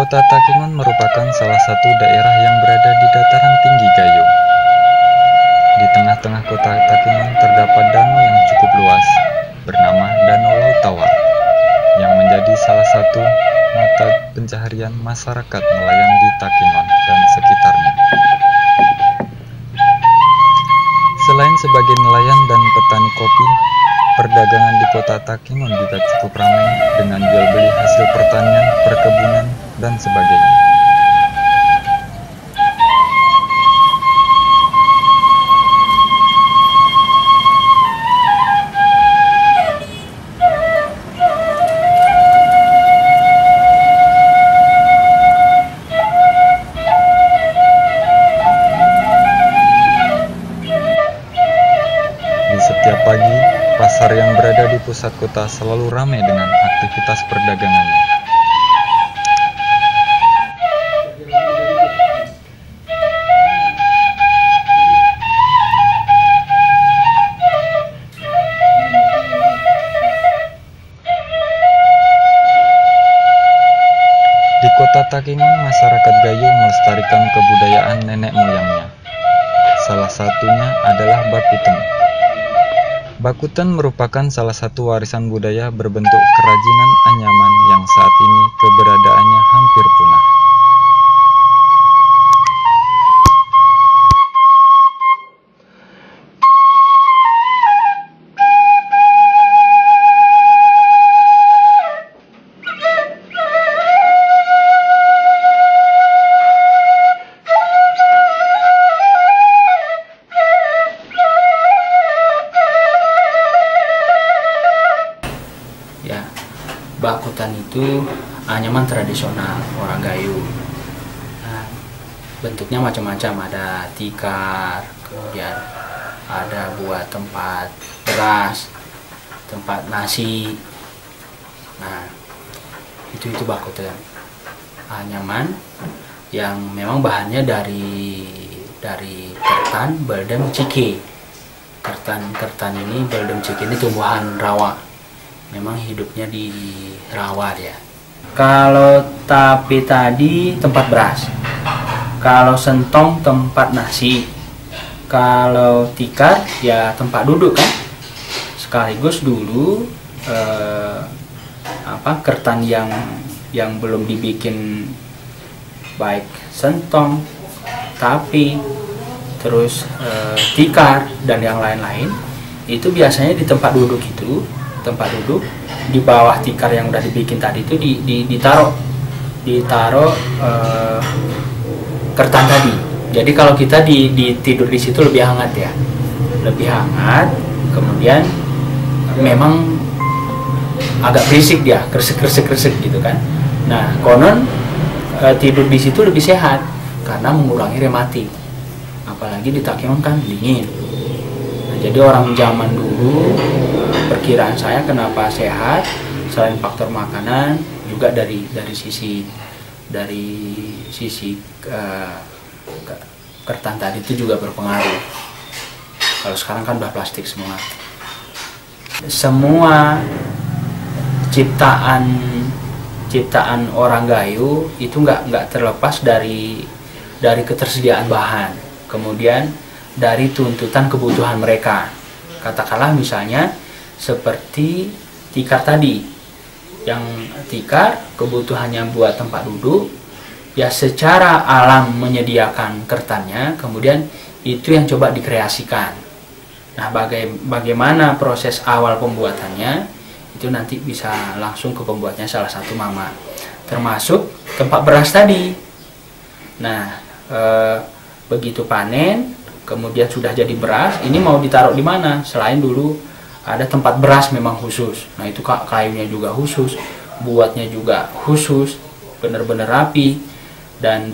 Kota Takengon merupakan salah satu daerah yang berada di dataran tinggi Gayo. Di tengah-tengah kota Takengon terdapat danau yang cukup luas, bernama Danau Laut Tawar, yang menjadi salah satu mata pencaharian masyarakat nelayan di Takengon dan sekitarnya. Selain sebagai nelayan dan petani kopi, perdagangan di kota Takengon juga cukup ramai dengan jual beli hasil pertanian, perkebunan, dan sebagainya. Di setiap pagi, pasar yang berada di pusat kota selalu ramai dengan aktivitas perdagangannya. Di kota Takengon, masyarakat Gayo melestarikan kebudayaan nenek moyangnya. Salah satunya adalah Bakuten. Bakuten merupakan salah satu warisan budaya berbentuk kerajinan anyaman yang saat ini keberadaannya hampir punah. Ya, Bakuten itu anyaman tradisional orang Gayo. Nah, bentuknya macam-macam, ada tikar, kemudian ada buat tempat beras, tempat nasi. Nah, itu Bakuten, anyaman yang memang bahannya dari kertan beldem cike. Kertan ini beldem cike ini tumbuhan rawa. Memang hidupnya di rawa dia. Kalau tapi tadi tempat beras, kalau sentong tempat nasi, kalau tikar ya tempat duduk kan. Sekaligus dulu kertan yang belum dibikin baik sentong, tapi terus tikar dan yang lain-lain itu biasanya di tempat duduk itu. Tempat duduk di bawah tikar yang udah dibikin tadi itu ditaruh kertan tadi. Jadi kalau kita tidur di situ lebih hangat ya, lebih hangat. Kemudian memang agak berisik dia, kresek gitu kan. Nah, konon tidur di situ lebih sehat karena mengurangi rematik. Apalagi di Takengon kan dingin. Nah, jadi orang zaman dulu, perkiraan saya kenapa sehat selain faktor makanan juga dari sisi kertan tadi itu juga berpengaruh. Kalau sekarang kan udah plastik semua. Semua ciptaan orang Gayo itu nggak terlepas dari ketersediaan bahan, kemudian dari tuntutan kebutuhan mereka. Katakanlah misalnya seperti tikar tadi, yang tikar kebutuhannya buat tempat duduk, ya secara alam menyediakan kertannya, kemudian itu yang coba dikreasikan. Nah, bagaimana proses awal pembuatannya, itu nanti bisa langsung ke pembuatnya salah satu mama, termasuk tempat beras tadi. Nah, begitu panen, kemudian sudah jadi beras, ini mau ditaruh di mana? Selain dulu ada tempat beras memang khusus. Nah, itu kayunya juga khusus, buatnya juga khusus, benar-benar rapi, dan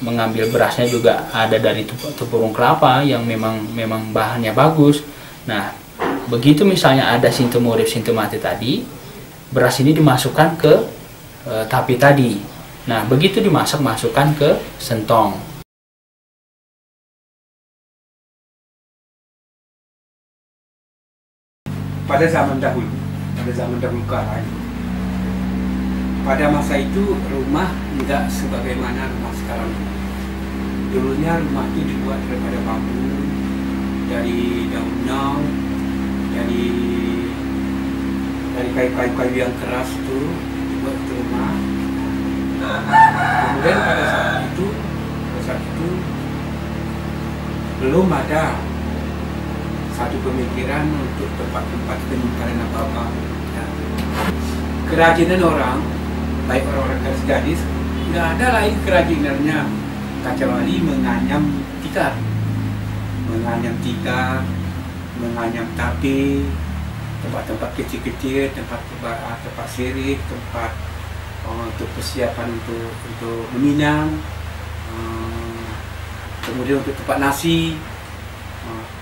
mengambil berasnya juga ada dari tempurung kelapa yang memang bahannya bagus. Nah, begitu misalnya ada sintem urip sintem mati tadi, beras ini dimasukkan ke tapi tadi. Nah, begitu dimasak masukkan ke sentong. Pada zaman dahulu kala pada masa itu rumah tidak sebagaimana rumah sekarang. Dulunya rumah itu dibuat daripada bambu, dari daun nau, dari kayu-kayu yang keras itu dibuat ke rumah. Kemudian pada saat itu belum ada satu pemikiran untuk tempat-tempat penyimpanan apa-apa. Ya. Kerajinan orang, baik orang-orang gadis, nggak ada lagi kerajinannya kecuali menganyam tikar, menganyam tape, tempat-tempat kecil-kecil, tempat sirih, tempat untuk persiapan untuk meminang, kemudian untuk tempat nasi.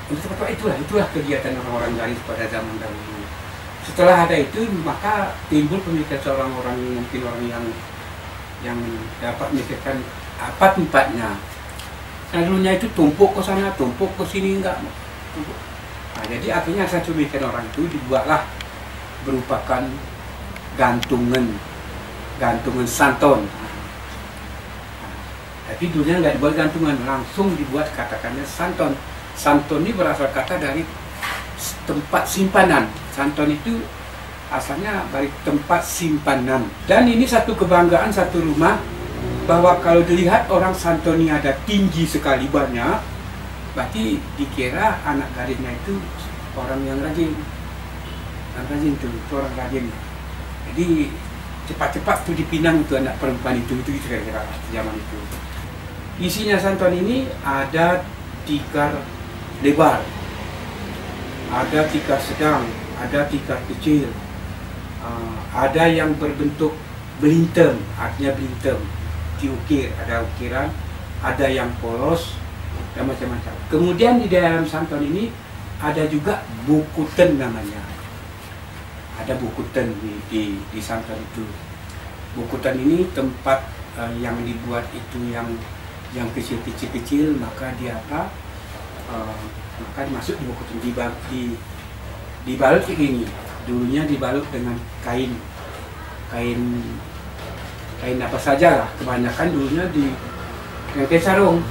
Untuk tempat itulah kegiatan orang-orang gadis pada zaman dahulu. Setelah ada itu, maka timbul pemikiran orang-orang, mungkin orang yang dapat memikirkan apa tempatnya. Nah, dulunya itu tumpuk ke sana, tumpuk ke sini, enggak tumpuk. Nah, jadi akhirnya satu pemikiran orang itu dibuatlah berupakan gantungan santon. Tapi dulunya nggak dibuat gantungan, langsung dibuat katakannya santon. Santon ini berasal kata dari tempat simpanan. Santon itu asalnya dari tempat simpanan. Dan ini satu kebanggaan satu rumah, bahwa kalau dilihat orang santon ini ada tinggi sekali banyak, berarti dikira anak gadisnya itu orang yang rajin. Itu orang rajin. Jadi cepat-cepat tuh dipinang tuh anak perempuan itu kira-kira zaman itu. Isinya santon ini ada tikar lebar, ada tikar sedang, ada tikar kecil, ada yang berbentuk belintem, artinya belintem, diukir, ada ukiran, ada yang polos, dan macam-macam. Kemudian di dalam santon ini ada juga bukutan namanya. Ada bukutan di santon itu. Bukutan ini tempat yang dibuat itu yang kecil-kecil, maka dia apa? Maka dimasuk di bukutan, dibalut kayak gini. Dulunya dibalut dengan kain apa saja lah. Kebanyakan dulunya dengan kain sarung.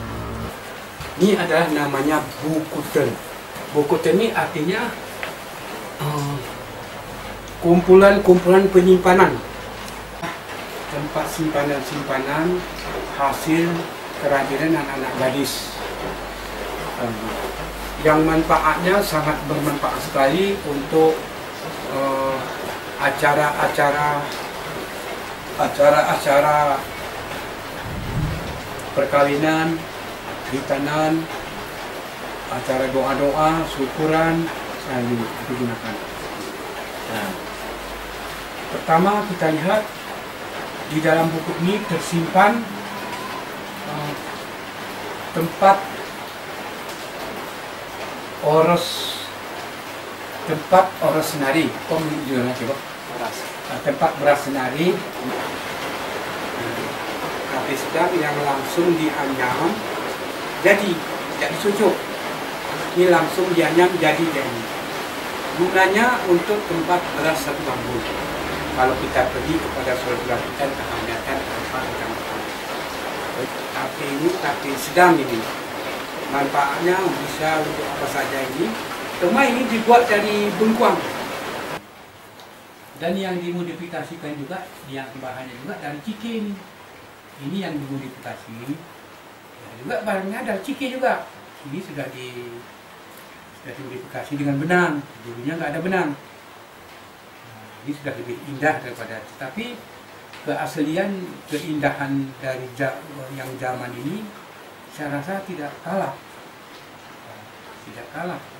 Ini adalah namanya bukutan. Bukutan ini artinya kumpulan penyimpanan, tempat simpanan hasil kerajinan anak-anak gadis, yang manfaatnya sangat bermanfaat sekali untuk acara-acara perkawinan, hitanan, acara doa-doa, syukuran, ini digunakan. Nah, pertama kita lihat di dalam buku ini tersimpan tempat oros senari. Tempat beras senari, kafe sedang yang langsung dianyam jadi, tidak disucuk. Ini langsung dianyam jadi. Gunanya untuk tempat beras satu bambu. Kalau kita pergi kepada suatu pelatihan kehangatan apa macam-macam. Tapi ini tapi sedang ini. Manfaatnya bisa untuk apa saja ini. Rumah ini dibuat dari bengkuang. Dan yang dimodifikasikan juga, yang bahannya juga dari ciki ini. Ini yang dimodifikasi. Ya, juga barangnya dari ciki juga. Ini sudah dimodifikasi dengan benang. Dulunya nggak ada benang. Ini sudah lebih indah daripada, tapi keaslian, keindahan dari yang zaman ini saya rasa tidak kalah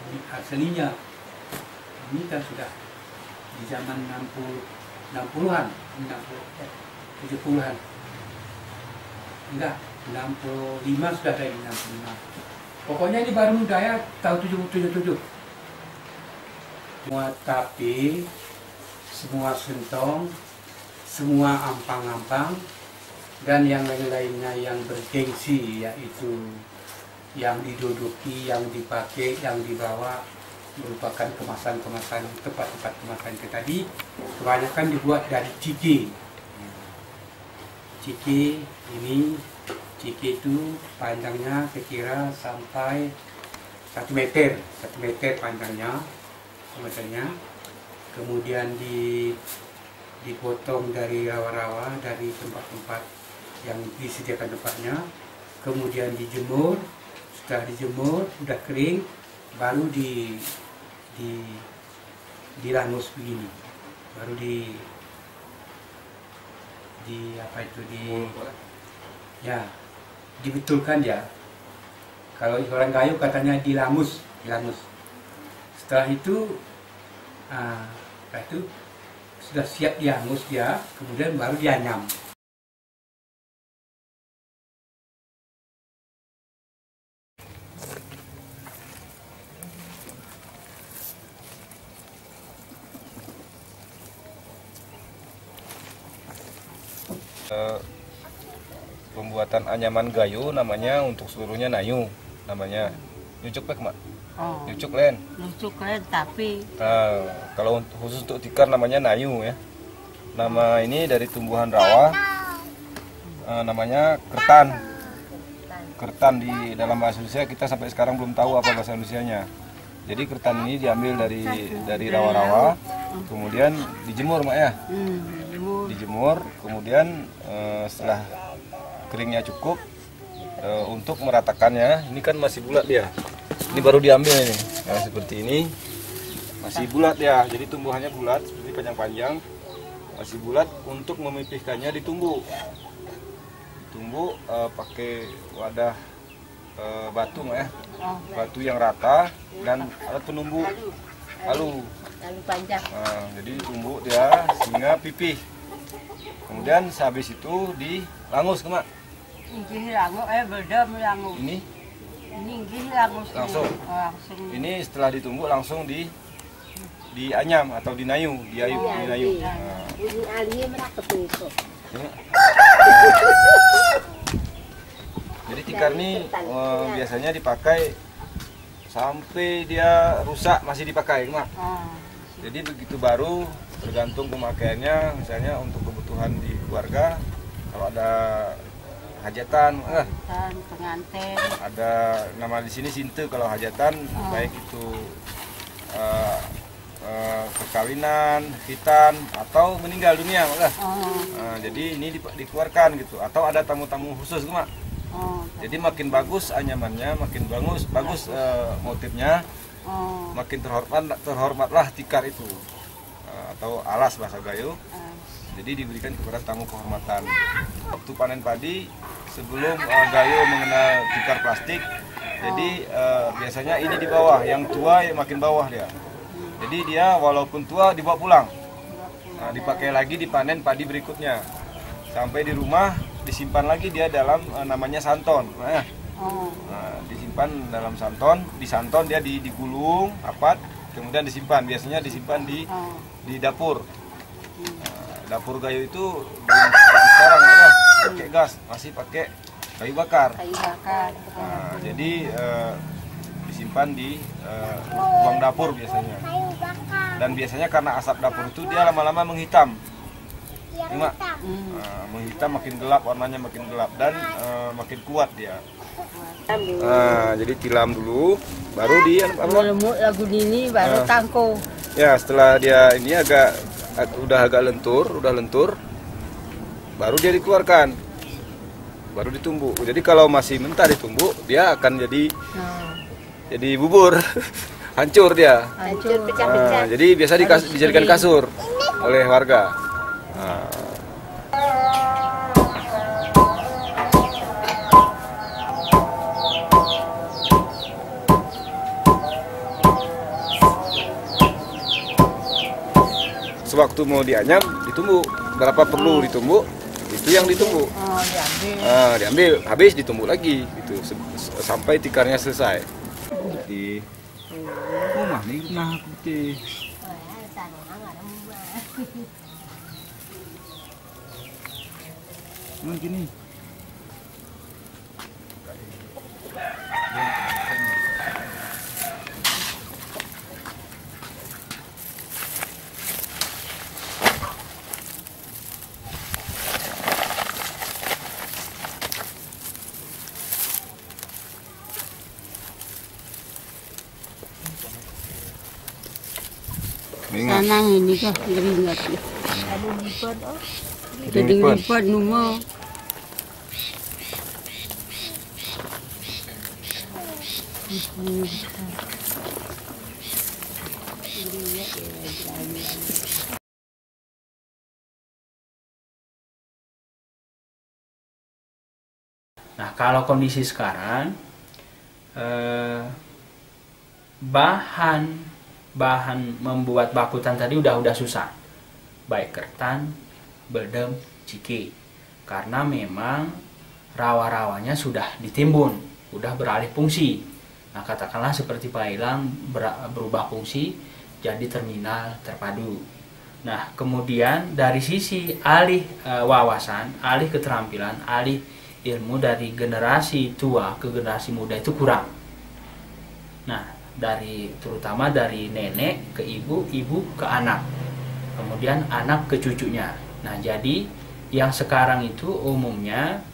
ini aslinya. Ini kan sudah di zaman 60-an 70-an, enggak, 65 sudah dari 65. Pokoknya ini baru daya tahun 77. Semua tape, semua sentong, semua ampang-ampang, dan yang lain-lainnya yang bergengsi, yaitu yang diduduki, yang dipakai, yang dibawa, merupakan kemasan-kemasan, tempat-tempat kemasan itu tadi, kebanyakan dibuat dari ciki. Ciki ini, ciki itu panjangnya kira sampai 1 meter panjangnya, kemudian dipotong dari rawa-rawa dari tempat-tempat yang disediakan tempatnya, kemudian dijemur. Setelah dijemur udah kering, baru dilangus begini, baru dibetulkan ya. Kalau orang Gayo katanya dilangus. Setelah itu sudah siap dihangus dia, kemudian baru dianyam. Pembuatan anyaman gayo namanya untuk seluruhnya nayu namanya. Nyucuk pek mak? Oh. Nyucuk len. Nyucuk len tapi. Kalau khusus untuk tikar namanya nayu ya. Nama ini dari tumbuhan rawa. Namanya kertan. Kertan di dalam bahasa Indonesia kita sampai sekarang belum tahu apa bahasa Indonesianya. Jadi kertan ini diambil dari rawa-rawa, kemudian dijemur mak ya. Dijemur, kemudian setelah keringnya cukup untuk meratakannya. Ini kan masih bulat dia. Ini baru diambil ini. Nah, seperti ini masih bulat ya. Jadi tumbuhannya bulat, seperti panjang-panjang, masih bulat. Untuk memipihkannya ditumbuk. Ditumbuk pakai wadah batu ya. Batu yang rata dan alat penumbuk lalu panjang. Nah, jadi ditumbuk dia sehingga pipih. Kemudian sehabis itu dilangus ke mak. Ini langus, belum langus. Ini Langus. langsung. Ini setelah ditumbuk langsung dianyam atau dinayu, dinayu. Nah. Ini alihnya merata itu. Jadi tikar ini biasanya dipakai sampai dia rusak masih dipakai, mak. Jadi begitu baru, tergantung pemakaiannya. Misalnya untuk kebutuhan di keluarga, kalau ada hajatan, pengantin. ada nama di sini sinte kalau hajatan, baik itu perkawinan, hitan atau meninggal dunia, mak. Jadi ini dikeluarkan gitu. Atau ada tamu-tamu khusus, mak. Jadi makin bagus anyamannya, makin bagus motifnya, makin terhormatlah tikar itu, atau alas bahasa Gayo. Jadi diberikan kepada tamu kehormatan. Waktu panen padi, sebelum Gayo mengenal tikar plastik, jadi biasanya ini di bawah, yang tua yang makin bawah dia. Jadi dia walaupun tua dibawa pulang, dipakai lagi dipanen padi berikutnya, sampai di rumah disimpan lagi dia dalam namanya santon. Disimpan dalam santon, di santon dia digulung rapat, kemudian disimpan. Biasanya disimpan di dapur. Dapur Gayo itu belum seperti sekarang pakai gas, masih pakai kayu bakar. Jadi disimpan di ruang dapur biasanya. Dan biasanya karena asap dapur itu dia lama-lama menghitam. Menghitam, makin gelap, warnanya makin gelap dan makin kuat dia. Jadi tilam dulu, baru lagu ini baru tangko. Ya, setelah dia ini udah agak lentur, baru dia dikeluarkan, baru ditumbuk. Jadi kalau masih mentah ditumbuk, dia akan jadi bubur, hancur dia. Jadi biasa dijadikan kasur oleh warga. Sewaktu mau dianyam, ditumbuk. Berapa perlu ditumbuk, itu yang ditumbuk. Diambil, habis ditumbuk lagi, gitu sampai tikarnya selesai. Di rumah nih, putih. Gini. Nanang ini kah keringat. Ada lipat oh. Jadi lipat nomor. Nah, kalau kondisi sekarang bahan membuat bakutan tadi udah susah, baik kertan, beldem, ciki, karena memang rawa-rawanya sudah ditimbun, udah beralih fungsi. Nah, katakanlah seperti Pailang berubah fungsi jadi terminal terpadu. Nah, kemudian dari sisi alih wawasan, alih keterampilan, alih ilmu dari generasi tua ke generasi muda itu kurang. Nah, terutama dari nenek ke ibu, ibu ke anak, kemudian anak ke cucunya. Nah, jadi yang sekarang itu umumnya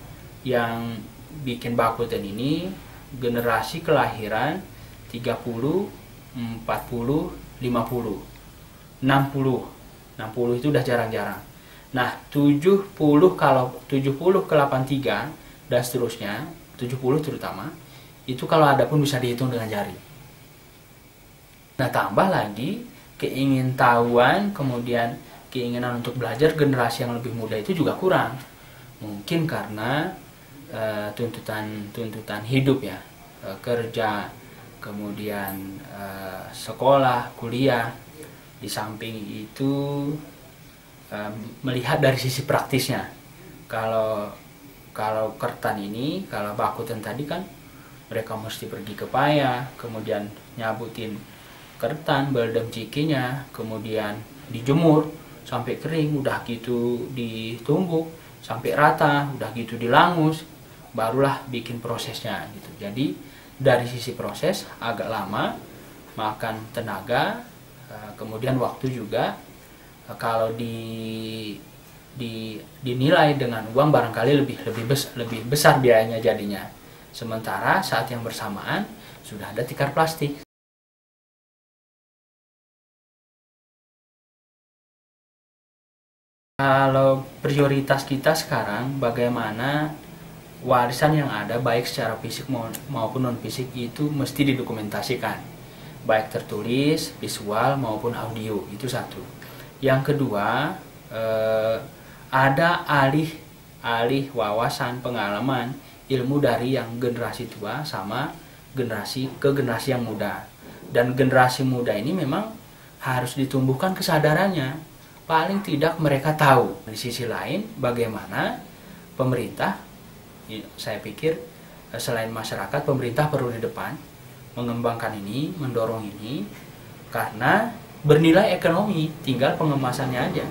yang bikin bakutan ini generasi kelahiran 30, 40, 50, 60 itu udah jarang-jarang. Nah, 70 kalau 70 ke 83 dan seterusnya, 70 terutama, itu kalau ada pun bisa dihitung dengan jari. Nah, tambah lagi keingintahuan, kemudian keinginan untuk belajar generasi yang lebih muda itu juga kurang. Mungkin karena tuntutan hidup ya, kerja, kemudian sekolah, kuliah. Di samping itu melihat dari sisi praktisnya, kalau kertan ini, kalau bakutan tadi kan mereka mesti pergi ke paya, kemudian nyabutin kertan, beldem cikinya, kemudian dijemur sampai kering, udah gitu ditumbuk sampai rata, udah gitu dilangus, barulah bikin prosesnya gitu. Jadi dari sisi proses agak lama, makan tenaga, kemudian waktu juga. Kalau dinilai dengan uang barangkali lebih besar biayanya jadinya. Sementara saat yang bersamaan sudah ada tikar plastik. Kalau prioritas kita sekarang bagaimana warisan yang ada baik secara fisik maupun non fisik itu mesti didokumentasikan, baik tertulis, visual maupun audio, itu satu. Yang kedua, ada alih wawasan, pengalaman, ilmu dari yang generasi tua sama generasi yang muda. Dan generasi muda ini memang harus ditumbuhkan kesadarannya. Paling tidak mereka tahu. Di sisi lain, bagaimana pemerintah, saya pikir selain masyarakat, pemerintah perlu di depan mengembangkan ini, mendorong ini, karena bernilai ekonomi, tinggal pengemasannya aja.